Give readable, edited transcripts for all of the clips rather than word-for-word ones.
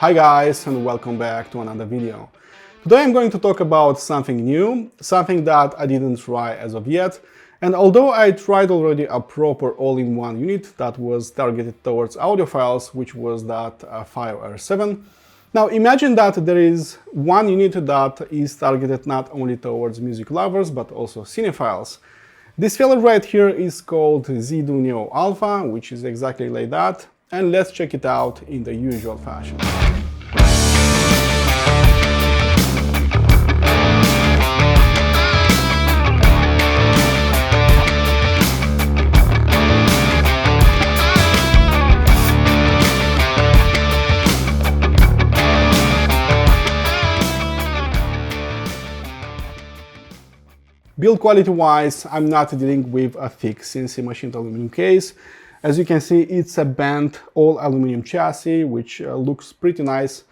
Hi guys, and welcome back to another video. Today I'm going to talk about something new, something that I didn't try as of yet, and although I tried already a proper all-in-one unit that was targeted towards audiophiles, which was that 5R7. Now imagine that there is one unit that is targeted not only towards music lovers but also cinephiles. This fella right here is called Zidoo Neo Alpha, which is exactly like that, and let's check it out in the usual fashion. Build quality wise, I'm not dealing with a thick CNC machined aluminum case. As you can see, it's a bent all aluminum chassis, which looks pretty nice.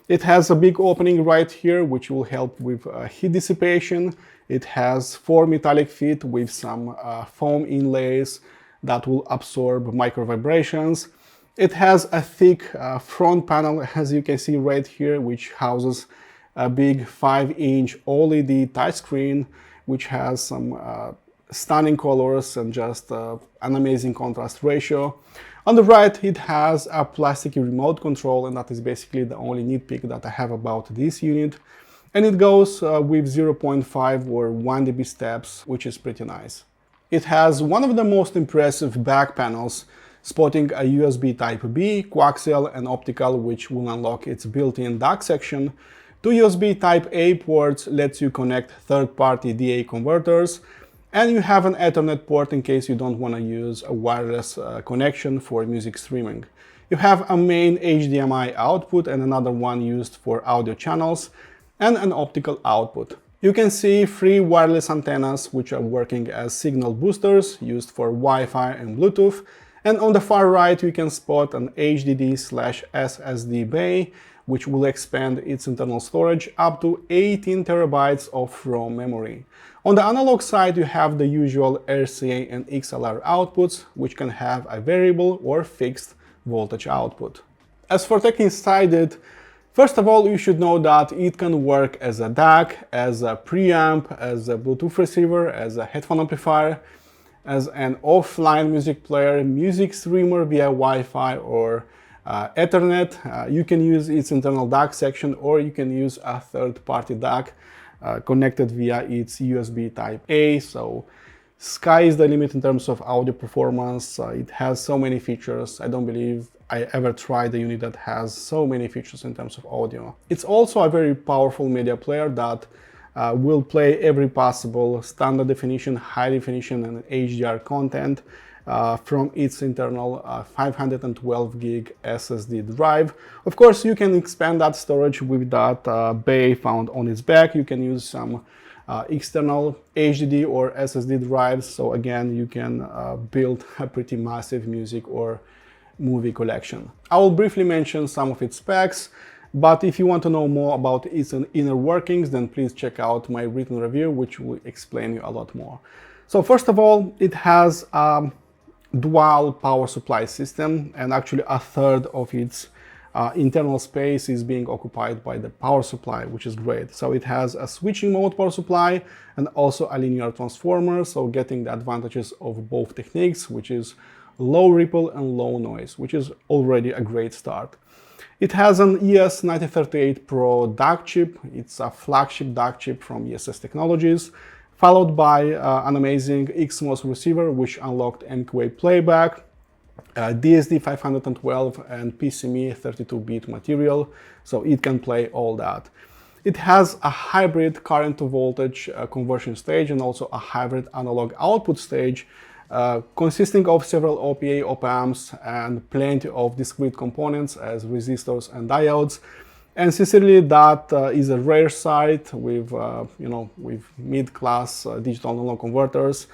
It has a big opening right here, which will help with heat dissipation. It has 4 metallic feet with some foam inlays that will absorb micro vibrations. It has a thick front panel, as you can see right here, which houses a big 5-inch OLED touchscreen, which has some stunning colors and just an amazing contrast ratio. On the right, it has a plasticky remote control, and that is basically the only nitpick that I have about this unit. And it goes with 0.5 or 1 dB steps, which is pretty nice. It has one of the most impressive back panels, sporting a USB Type-B, coaxial and optical, which will unlock its built-in DAC section. 2 USB Type-A ports lets you connect third-party DA converters, and you have an Ethernet port in case you don't want to use a wireless connection for music streaming. You have a main HDMI output and another one used for audio channels, and an optical output. You can see 3 wireless antennas which are working as signal boosters used for Wi-Fi and Bluetooth, and on the far right you can spot an HDD/SSD bay, which will expand its internal storage up to 18 terabytes of ROM memory. On the analog side, you have the usual RCA and XLR outputs, which can have a variable or fixed voltage output. As for tech inside it, first of all, you should know that it can work as a DAC, as a preamp, as a Bluetooth receiver, as a headphone amplifier, as an offline music player, music streamer via Wi-Fi or Ethernet. You can use its internal DAC section, or you can use a third-party DAC connected via its USB Type-A. So sky is the limit in terms of audio performance. It has so many features. I don't believe I ever tried a unit that has so many features in terms of audio. It's also a very powerful media player that will play every possible standard definition, high definition and HDR content from its internal 512 gig SSD drive. Of course, you can expand that storage with that bay found on its back. You can use some external HDD or SSD drives. So again, you can build a pretty massive music or movie collection. I will briefly mention some of its specs, but if you want to know more about its inner workings, then please check out my written review, which will explain you a lot more. So first of all, it has dual power supply system, and actually a third of its internal space is being occupied by the power supply, which is great. So it has a switching mode power supply and also a linear transformer, so getting the advantages of both techniques, which is low ripple and low noise, which is already a great start. It has an ES9038 Pro DAC chip. It's a flagship DAC chip from ESS Technologies, followed by an amazing XMOS receiver, which unlocked MQA playback, DSD 512 and PCMe 32-bit material, so it can play all that. It has a hybrid current to voltage conversion stage and also a hybrid analog output stage, consisting of several OPA op-amps and plenty of discrete components as resistors and diodes. And sincerely, that is a rare sight with, with mid-class digital analog converters.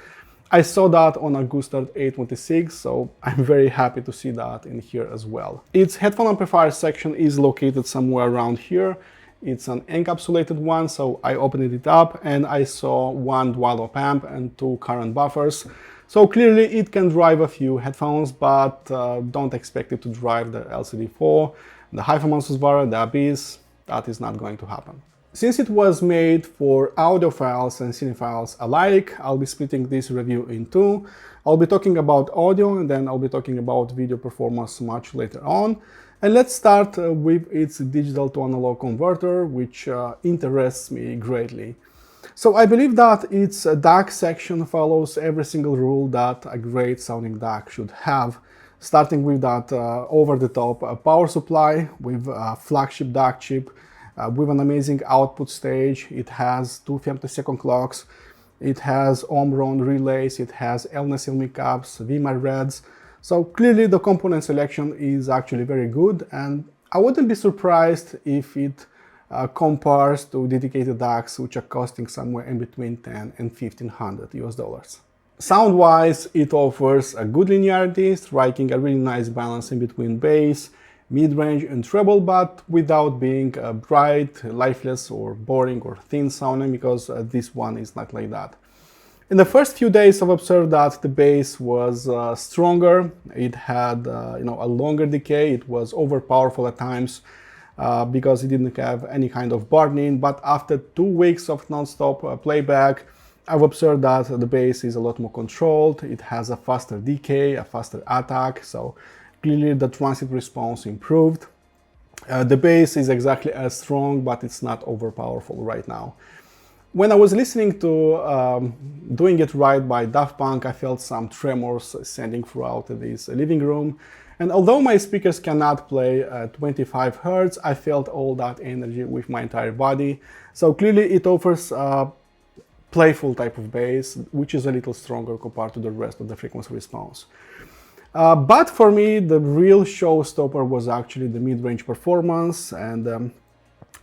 I saw that on a Gustard 826, so I'm very happy to see that in here as well. Its headphone amplifier section is located somewhere around here. It's an encapsulated one, so I opened it up and I saw 1 dual op-amp and 2 current buffers. So clearly it can drive a few headphones, but don't expect it to drive the LCD4, the Hi-Fi the DAPs. That is not going to happen. Since it was made for audiophiles and cinephiles alike, I'll be splitting this review in two. I'll be talking about audio and then I'll be talking about video performance much later on. And let's start with its digital to analog converter, which interests me greatly. So I believe that its DAC section follows every single rule that a great sounding DAC should have, starting with that over-the-top power supply with a flagship DAC chip, with an amazing output stage. It has 2 femtosecond clocks, it has Omron relays, it has LNS caps, VMI reds. So clearly the component selection is actually very good, and I wouldn't be surprised if it compares to dedicated DACs, which are costing somewhere in between $10 and $1,500 US. Sound-wise, it offers a good linearity, striking a really nice balance in between bass, mid-range and treble, but without being bright, lifeless or boring or thin sounding, because this one is not like that. In the first few days I've observed that the bass was stronger, it had a longer decay, it was overpowerful at times because it didn't have any kind of burn-in, but after 2 weeks of non-stop playback, I've observed that the bass is a lot more controlled, it has a faster decay, a faster attack, so clearly the transit response improved. The bass is exactly as strong, but it's not overpowerful right now. When I was listening to Doing It Right by Daft Punk, I felt some tremors sending throughout this living room. And although my speakers cannot play at 25 Hz, I felt all that energy with my entire body. So clearly it offers a playful type of bass, which is a little stronger compared to the rest of the frequency response. But for me, the real showstopper was actually the mid-range performance, and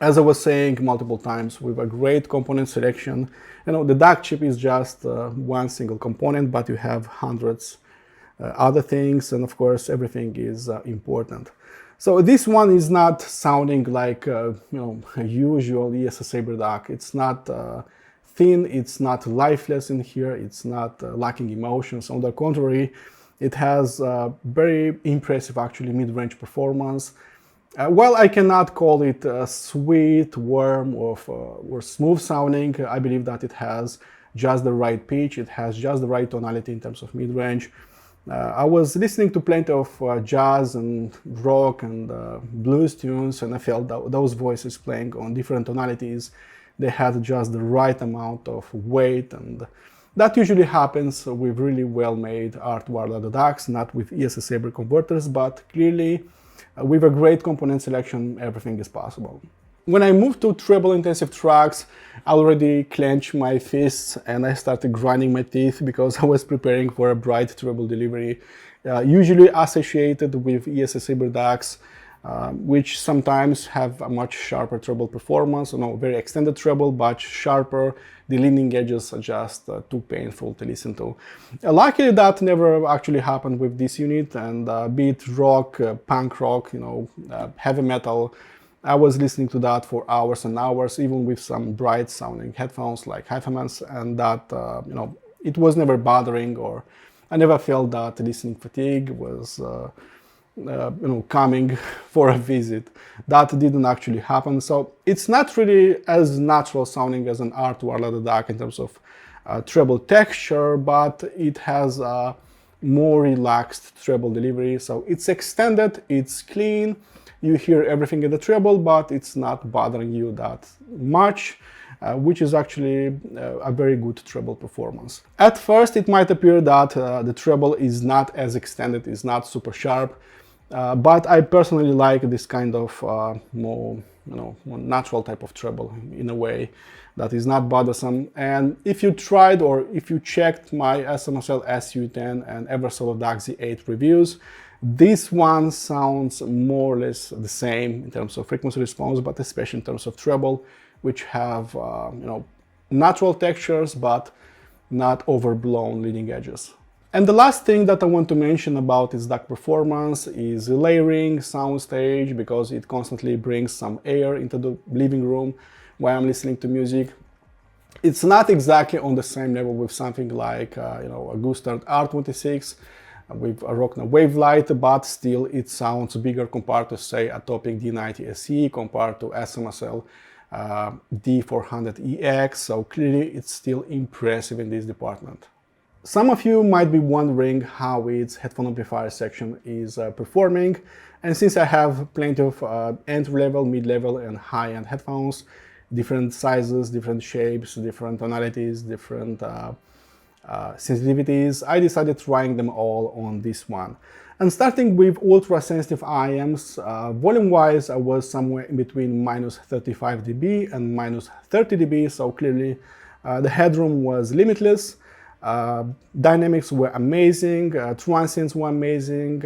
as I was saying multiple times, with a great component selection, the DAC chip is just one single component, but you have hundreds other things, and of course everything is important. So this one is not sounding like a usual ESS Sabre DAC. It's not thin, it's not lifeless in here, it's not lacking emotions. On the contrary, it has very impressive, actually, mid-range performance. While I cannot call it sweet, warm, or smooth sounding, I believe that it has just the right pitch, it has just the right tonality in terms of mid-range. I was listening to plenty of jazz and rock and blues tunes, and I felt that those voices playing on different tonalities, they had just the right amount of weight, and that usually happens with really well-made art-wireless DACs, not with ESS Sabre converters, but clearly with a great component selection, everything is possible. When I moved to treble-intensive tracks, I already clenched my fists and I started grinding my teeth because I was preparing for a bright treble delivery, usually associated with ESS Sabre DACs, which sometimes have a much sharper treble performance, very extended treble, but sharper. The leading edges are just too painful to listen to. Luckily, that never actually happened with this unit, and be it rock, punk rock, heavy metal, I was listening to that for hours and hours, even with some bright sounding headphones like Hi-Fi, and that, it was never bothering, or I never felt that listening fatigue was coming for a visit. That didn't actually happen. So it's not really as natural sounding as an art-wireless DAC in terms of treble texture, but it has a more relaxed treble delivery. So it's extended, it's clean, you hear everything in the treble, but it's not bothering you that much, which is actually a very good treble performance. At first, it might appear that the treble is not as extended, is not super sharp, but I personally like this kind of more natural type of treble in a way that is not bothersome. And if you tried, or if you checked my SMSL SU10 and Eversolo DAC Z8 reviews, this one sounds more or less the same in terms of frequency response, but especially in terms of treble, which have natural textures but not overblown leading edges. And the last thing that I want to mention about its DAC performance is layering soundstage, because it constantly brings some air into the living room while I'm listening to music. It's not exactly on the same level with something like a Gustard R26 with a Rockna Wavelight, but still it sounds bigger compared to, say, a Topic D90 SE, compared to SMSL D400EX, so clearly it's still impressive in this department. Some of you might be wondering how its headphone amplifier section is performing, and since I have plenty of entry-level, mid-level and high-end headphones, different sizes, different shapes, different tonalities, different sensitivities, I decided trying them all on this one. And starting with ultra-sensitive IEMs, volume-wise I was somewhere in between minus 35 dB and minus 30 dB, so clearly the headroom was limitless. Dynamics were amazing, transients were amazing,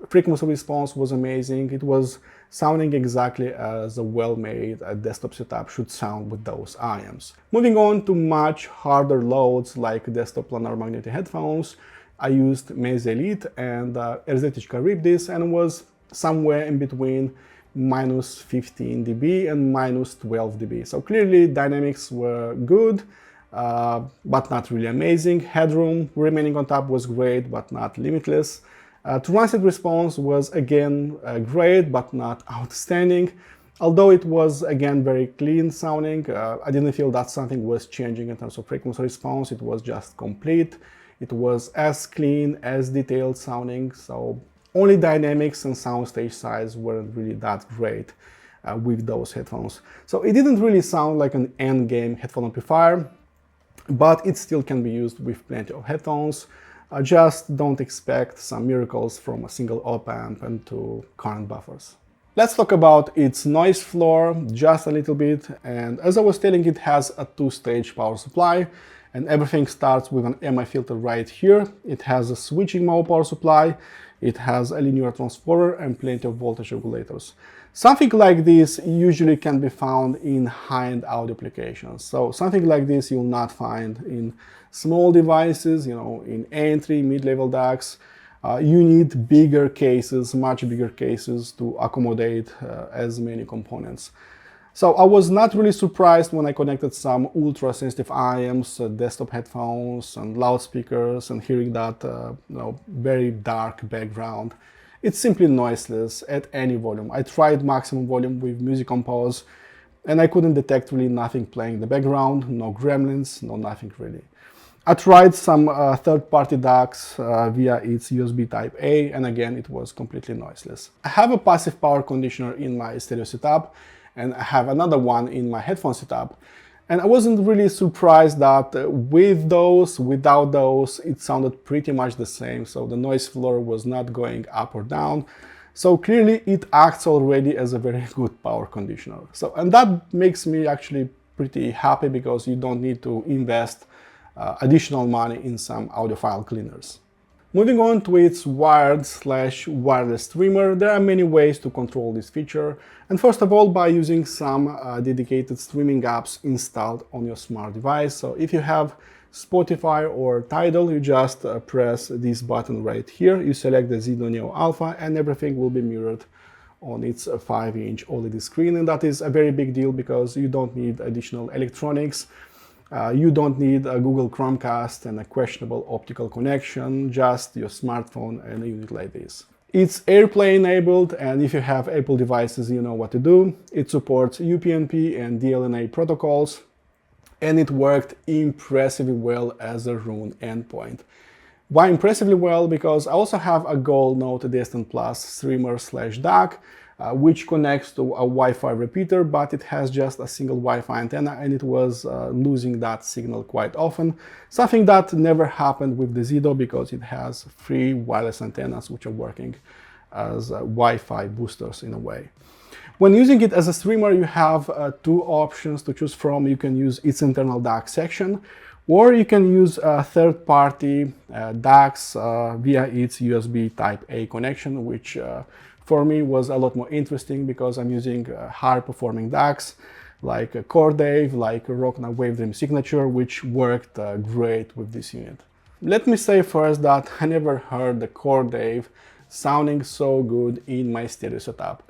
frequency response was amazing. It was sounding exactly as a well-made desktop setup should sound with those IEMs. Moving on to much harder loads like desktop planar magnetic headphones, I used Meze Elite and RZTK Ripdis and was somewhere in between minus 15 dB and minus 12 dB. So clearly dynamics were good, but not really amazing. Headroom remaining on top was great, but not limitless. Transient response was again great, but not outstanding. Although it was again very clean sounding, I didn't feel that something was changing in terms of frequency response. It was just complete. It was as clean, as detailed sounding, so only dynamics and soundstage size weren't really that great with those headphones. So it didn't really sound like an end-game headphone amplifier, but it still can be used with plenty of headphones. Just don't expect some miracles from a single op-amp and two current buffers. Let's talk about its noise floor just a little bit, and as I was telling, it has a two-stage power supply, and everything starts with an MI filter right here. It has a switching mode power supply, it has a linear transformer and plenty of voltage regulators. Something like this usually can be found in high-end audio applications. So something like this you'll not find in small devices, in entry, mid-level DACs. You need bigger cases, much bigger cases to accommodate as many components. So I was not really surprised when I connected some ultra-sensitive IEMs, desktop headphones and loudspeakers, and hearing that very dark background. It's simply noiseless at any volume. I tried maximum volume with Music Compose, and I couldn't detect really nothing playing in the background, no gremlins, no nothing really. I tried some third-party DACs via its USB Type-A, and again it was completely noiseless. I have a passive power conditioner in my stereo setup, and I have another one in my headphone setup. And I wasn't really surprised that with those, without those, it sounded pretty much the same. So the noise floor was not going up or down. So clearly it acts already as a very good power conditioner. So, and that makes me actually pretty happy because you don't need to invest additional money in some audiophile cleaners. Moving on to its wired/wireless streamer, there are many ways to control this feature. And first of all, by using some dedicated streaming apps installed on your smart device. So if you have Spotify or Tidal, you just press this button right here. You select the Zidoo Neo Alpha and everything will be mirrored on its 5-inch OLED screen. And that is a very big deal because you don't need additional electronics. You don't need a Google Chromecast and a questionable optical connection, just your smartphone and a unit like this. It's AirPlay enabled, and if you have Apple devices, you know what to do. It supports UPnP and DLNA protocols, and it worked impressively well as a Roon endpoint. Why impressively well? Because I also have a Gold Note Destin Plus streamer/DAC, which connects to a Wi-Fi repeater, but it has just a single Wi-Fi antenna and it was losing that signal quite often. Something that never happened with the Zidoo because it has 3 wireless antennas which are working as Wi-Fi boosters in a way. When using it as a streamer, you have 2 options to choose from. You can use its internal DAC section, or you can use third-party DACs via its USB Type-A connection, which for me was a lot more interesting because I'm using higher-performing DACs like Cordave, like Rockna Wave Dream Signature, which worked great with this unit. Let me say first that I never heard the Cordave sounding so good in my stereo setup.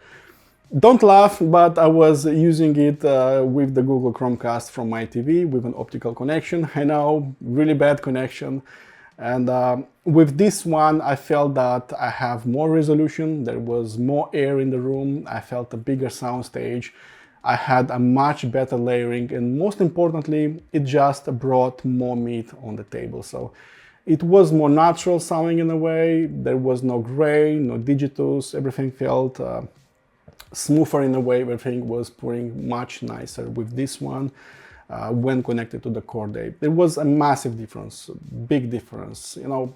Don't laugh, but I was using it with the Google Chromecast from my TV with an optical connection. I know, really bad connection. And with this one, I felt that I have more resolution. There was more air in the room. I felt a bigger sound stage. I had a much better layering, and most importantly, it just brought more meat on the table. So it was more natural sounding in a way. There was no gray, no digitus. Everything felt smoother in a way. Everything was pouring much nicer with this one when connected to the core DAP. There was a massive difference, big difference, you know,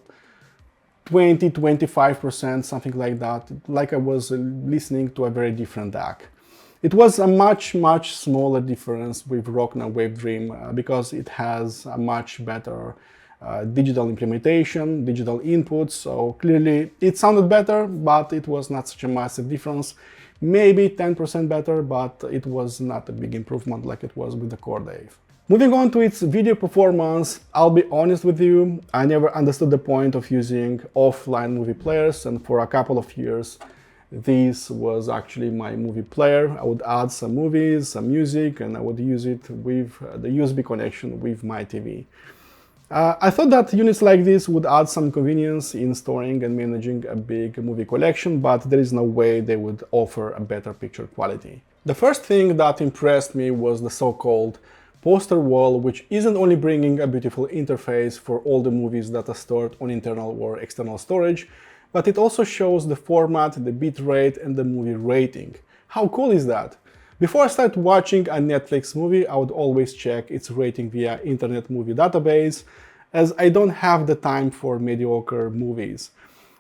20–25%, something like that, like I was listening to a very different DAC. It was a much smaller difference with Rockna Wave Dream because it has a much better digital implementation, digital inputs, so clearly it sounded better, but it was not such a massive difference. Maybe 10% better, but it was not a big improvement like it was with the core DAP. Moving on to its video performance, I'll be honest with you, I never understood the point of using offline movie players, and for a couple of years this was actually my movie player. I would add some movies, some music, and I would use it with the USB connection with my TV. I thought that units like this would add some convenience in storing and managing a big movie collection, but there is no way they would offer a better picture quality. The first thing that impressed me was the so-called poster wall, which isn't only bringing a beautiful interface for all the movies that are stored on internal or external storage, but it also shows the format, the bit rate, and the movie rating. How cool is that? Before I start watching a Netflix movie, I would always check its rating via Internet Movie Database, as I don't have the time for mediocre movies.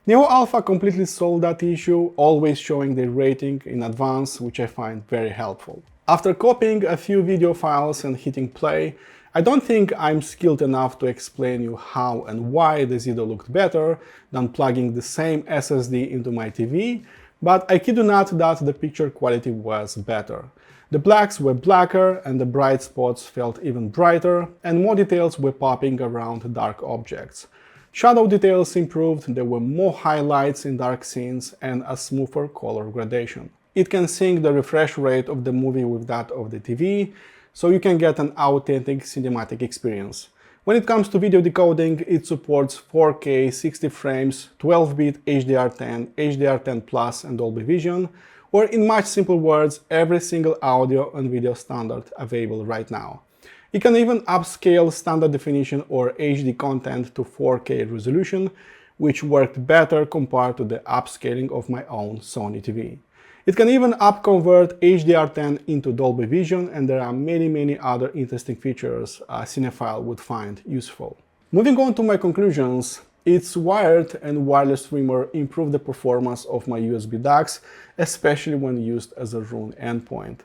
Neo Alpha completely solved that issue, always showing the rating in advance, which I find very helpful. After copying a few video files and hitting play, I don't think I'm skilled enough to explain you how and why the Zidoo looked better than plugging the same SSD into my TV, but I kid you not that the picture quality was better. The blacks were blacker and the bright spots felt even brighter, and more details were popping around dark objects. Shadow details improved, there were more highlights in dark scenes and a smoother color gradation. It can sync the refresh rate of the movie with that of the TV, so you can get an authentic cinematic experience. When it comes to video decoding, it supports 4K 60 frames, 12-bit HDR10, HDR10 Plus and Dolby Vision, or in much simple words, every single audio and video standard available right now. You can even upscale standard definition or HD content to 4K resolution, which worked better compared to the upscaling of my own Sony TV. It can even upconvert HDR10 into Dolby Vision, and there are many other interesting features a cinephile would find useful. Moving on to my conclusions, its wired and wireless streamer improved the performance of my USB DACs, especially when used as a room endpoint.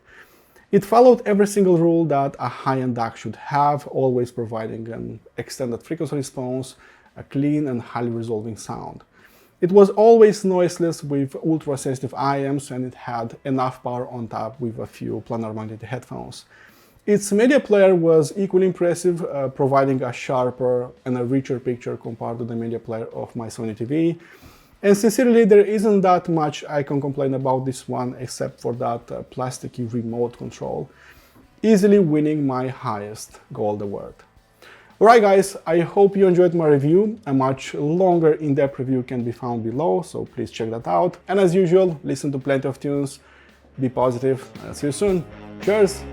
It followed every single rule that a high-end DAC should have, always providing an extended frequency response, a clean and highly resolving sound. It was always noiseless with ultra-sensitive IEMs, and it had enough power on top with a few planar magnetic headphones. Its media player was equally impressive, providing a sharper and a richer picture compared to the media player of my Sony TV. And sincerely, there isn't that much I can complain about this one, except for that plasticky remote control, easily winning my highest gold award. Alright guys, I hope you enjoyed my review. A much longer in-depth review can be found below, so please check that out. And as usual, listen to plenty of tunes, be positive, and I'll see you soon. Cheers!